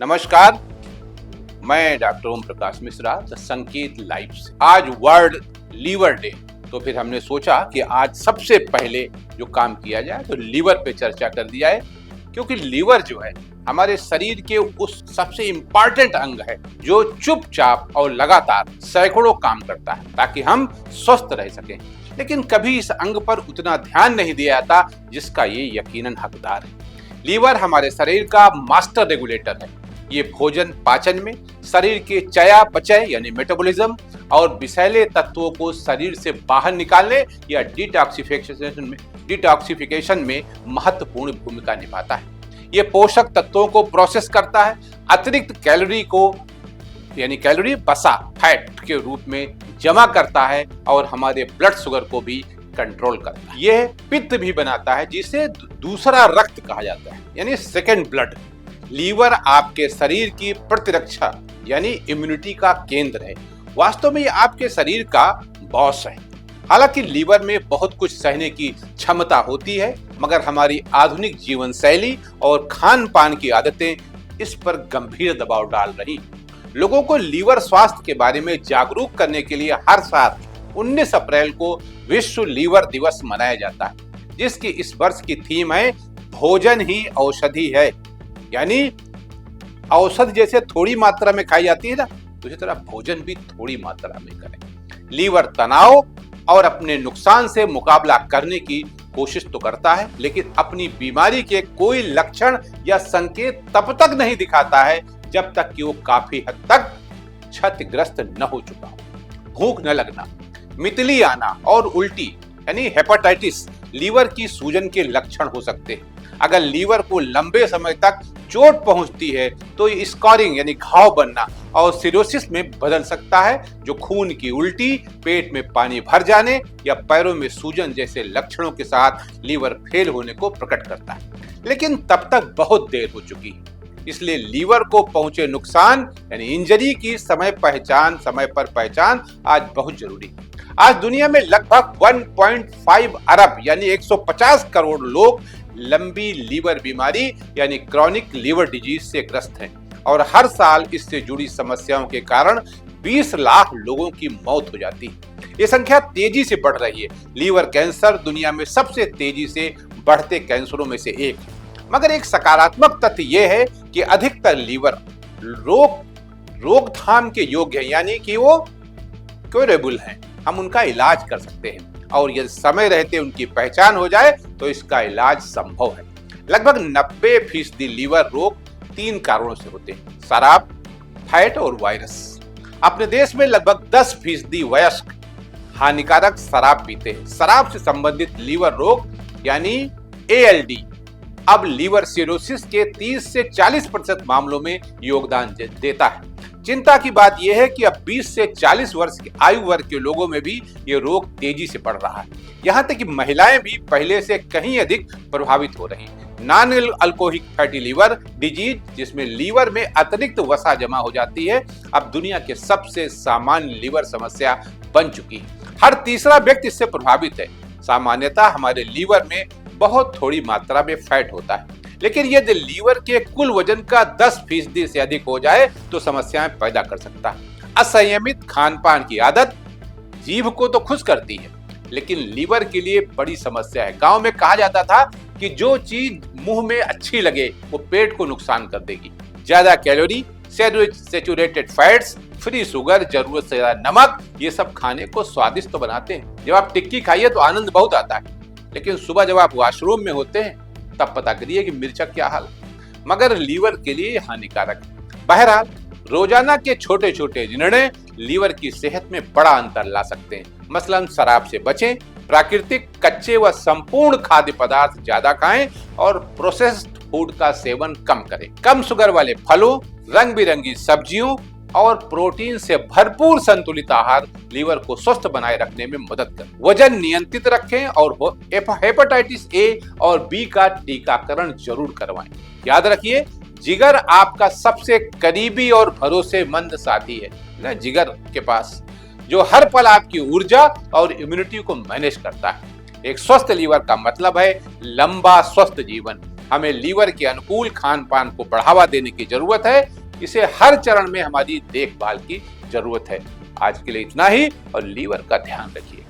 नमस्कार, मैं doctor Om Prakash Mishra the Sanket live से। आज वर्ल्ड लीवर डे, तो फिर हमने सोचा कि आज सबसे पहले जो काम किया जाए तो लीवर पे चर्चा कर दिया है, क्योंकि लीवर जो है हमारे शरीर के उस सबसे इम्पॉर्टेंट अंग है जो चुपचाप और लगातार सैकड़ों काम करता है ताकि हम स्वस्थ रह सकें। लेकिन कभी इस अंग पर उतना ध्यान नहीं दिया जाता जिसका ये यकीनन हकदार है। लीवर हमारे शरीर का मास्टर रेगुलेटर है। ये भोजन पाचन में, शरीर के चयापचय यानी मेटाबॉलिज्म और विषैले तत्वों को शरीर से बाहर निकालने या डिटॉक्सिफिकेशन में महत्वपूर्ण भूमिका निभाता है। ये पोषक तत्वों को प्रोसेस करता है, अतिरिक्त कैलोरी को यानी कैलोरी बसा फैट के रूप में जमा करता है और हमारे ब्लड शुगर को भी कंट्रोल करता है। यह पित्त भी बनाता है जिसे दूसरा रक्त कहा जाता है यानी सेकंड ब्लड। लीवर आपके शरीर की प्रतिरक्षा यानी इम्यूनिटी का केंद्र है। वास्तव में ये आपके शरीर का बॉस है। हालांकि लीवर में बहुत कुछ सहने की क्षमता होती है, मगर हमारी आधुनिक जीवन शैली और खान पान की आदतें इस पर गंभीर दबाव डाल रही। लोगों को लीवर स्वास्थ्य के बारे में जागरूक करने के लिए हर साल 19 अप्रैल को विश्व लीवर दिवस मनाया जाता है, जिसकी इस वर्ष की थीम है भोजन ही औषधि है। यानी औषध जैसे थोड़ी मात्रा में खाई जाती है ना, उसी तरह भोजन भी थोड़ी मात्रा में करें। लीवर तनाव और अपने नुकसान से मुकाबला करने की कोशिश तो करता है, लेकिन अपनी बीमारी के कोई लक्षण या संकेत तब तक नहीं दिखाता है जब तक कि वो काफी हद तक क्षतिग्रस्त न हो चुका हो। भूख न लगना, मितली आना और उल्टी यानी हेपेटाइटिस लीवर की सूजन के लक्षण हो सकते हैं। अगर लीवर को लंबे समय तक चोट पहुंचती है तो ये स्कॉरिंग यानी घाव बनना और सिरोसिस में बदल सकता है, जो खून की उल्टी, पेट में पानी भर जाने या पैरों में सूजन जैसे लक्षणों के साथ लीवर फेल होने को प्रकट करता है। लेकिन तब तक बहुत देर हो चुकी है, इसलिए लीवर को पहुंचे नुकसान यानी इंजरी की समय पर पहचान आज बहुत जरूरी है। आज दुनिया में लगभग 1.5 अरब यानी 150 करोड़ लोग लंबी लीवर बीमारी यानी क्रॉनिक लीवर डिजीज से ग्रस्त हैं और हर साल इससे जुड़ी समस्याओं के कारण 20 लाख लोगों की मौत हो जाती है। ये संख्या तेजी से बढ़ रही है। लीवर कैंसर दुनिया में सबसे तेजी से बढ़ते कैंसरों में से एक है। मगर एक सकारात्मक तथ्य यह है कि अधिकतर लीवर रोकथाम के योग्य है, यानी कि वो क्योरेबल हैं। हम उनका इलाज कर सकते हैं और यदि समय रहते उनकी पहचान हो जाए तो इसका इलाज संभव है। लगभग 90% लीवर रोग 3 कारणों से होते हैं: शराब, फैट और वायरस। अपने देश में लगभग 10% वयस्क हानिकारक शराब पीते हैं। शराब से संबंधित लीवर रोग यानी ALD अब लीवर सिरोसिस के 30 से 40% मामलों में योगदान देता है। चिंता की बात यह है कि अब 20 से 40 वर्ष की आयु वर्ग के लोगों में भी ये रोग तेजी से बढ़ रहा है। यहाँ तक कि महिलाएं भी पहले से कहीं अधिक प्रभावित हो रही हैं। Non alcoholic fatty liver disease, जिसमें लीवर में अतिरिक्त वसा जमा हो जाती है, अब दुनिया के सबसे सामान्य लीवर समस्या बन चुकी है। हर तीसरा व्यक्ति इससे प्रभावित है। सामान्यतः हमारे लीवर में बहुत थोड़ी मात्रा में फैट होता है, लेकिन यदि लीवर के कुल वजन का 10% से अधिक हो जाए तो समस्याएं पैदा कर सकता है। असंयमित खान पान की आदत जीभ को तो खुश करती है, लेकिन लीवर के लिए बड़ी समस्या है। गांव में कहा जाता था कि जो चीज मुंह में अच्छी लगे वो पेट को नुकसान कर देगी। ज्यादा calorie, saturated fats, free sugar, जरूरत से ज्यादा नमक, ये सब खाने को स्वादिष्ट तो बनाते हैं। जब आप टिक्की खाइए तो आनंद बहुत आता है, लेकिन सुबह जब आप वॉशरूम में होते हैं तब पता करिए कि मिर्चा क्या हाल, मगर लीवर के लिए हानिकारक है। बहरहाल, रोजाना के छोटे छोटे निर्णय लीवर की सेहत में बड़ा अंतर ला सकते हैं। मसलन शराब से बचें, प्राकृतिक, कच्चे व संपूर्ण खाद्य पदार्थ ज्यादा खाएं और प्रोसेस्ड फूड का सेवन कम करें। कम शुगर वाले फलों, रंग बिरंगी सब्जियों और प्रोटीन से भरपूर संतुलित आहार लीवर को स्वस्थ बनाए रखने में मदद करें। वजन नियंत्रित रखें और हेपेटाइटिस A और B का टीकाकरण जरूर करवाएं। याद रखिए, जिगर आपका सबसे करीबी और भरोसेमंद साथी है ना, जिगर के पास, जो हर पल आपकी ऊर्जा और इम्यूनिटी को मैनेज करता है। एक स्वस्थ लीवर का मतलब है लंबा स्वस्थ जीवन। हमें लीवर के अनुकूल खान पान को बढ़ावा देने की जरूरत है। इसे हर चरण में हमारी देखभाल की जरूरत है। आज के लिए इतना ही और लीवर का ध्यान रखिए।